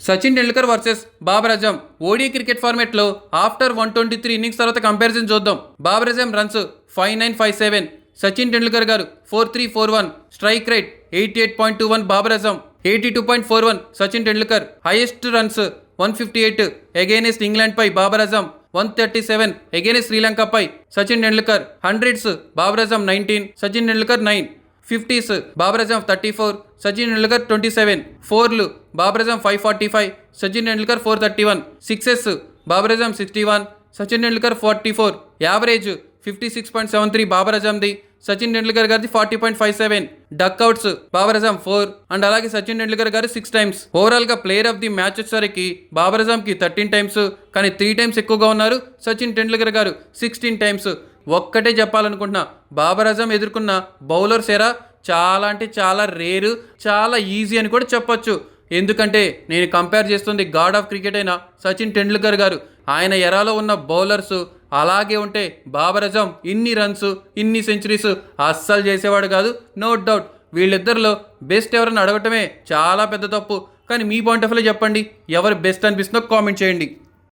Sachin Tendulkar versus Babar Azam ODI cricket ఫార్మాట్లో after 123 innings తర్వాత comparison చూద్దాం. Babar Azam runs 5957, Sachin Tendulkar garu 4341, strike rate 88.21 Babar Azam, 82.41 Sachin Tendulkar. Highest runs 158 against England పై Babar Azam, 137 against Sri Lanka పై సచిన్ టెండూల్కర్. హండ్రెడ్స్ బాబర్ అజమ్ 19, సచిన్ టెండూల్కర్ 9. 50s బాబర్ అజమ్ 34, సచిన్ టెండూల్కర్ 27. 4లు బాబర్ అజమ్ 545, సచిన్ టెండూల్కర్ 431. 6s బాబర్ అజమ్ 61, సచిన్ టెండూల్కర్ 44. యావరేజ్ 56.73 బాబర్ అజమ్ది, సచిన్ టెండూల్కర్ గారిది 40.57. డక్అవుట్స్ బాబర్ అజమ్ 4 అండ్ అలాగే సచిన్ టెండూల్కర్ గారు 6 times. ఓవరాల్ గా ప్లేయర్ ఆఫ్ ది మ్యాచ్ వచ్చేసరికి బాబర్ అజమ్ కి 13 times, కానీ 3 times ఎక్కువగా ఉన్నారు సచిన్ టెండూల్కర్ గారు 16 times. ఒక్కటే చెప్పాలనుకుంటున్నా, బాబర్ అజమ్ ఎదుర్కొన్న బౌలర్స్ ఎరా చాలా అంటే చాలా రేరు, చాలా ఈజీ అని కూడా చెప్పొచ్చు. ఎందుకంటే నేను కంపేర్ చేస్తుంది గాడ్ ఆఫ్ క్రికెట్ అయిన సచిన్ టెండూల్కర్ గారు. ఆయన ఎరాలో ఉన్న బౌలర్స్ అలాగే ఉంటే బాబర్ అజమ్ ఇన్ని రన్స్ ఇన్ని సెంచరీస్ అస్సలు చేసేవాడు కాదు, నో డౌట్. వీళ్ళిద్దరిలో బెస్ట్ ఎవరని అడగటమే చాలా పెద్ద తప్పు. కానీ మీ పాయింట్ ఆఫ్ వ్యూలో చెప్పండి, ఎవరు బెస్ట్ అనిపిస్తుందో కామెంట్ చేయండి.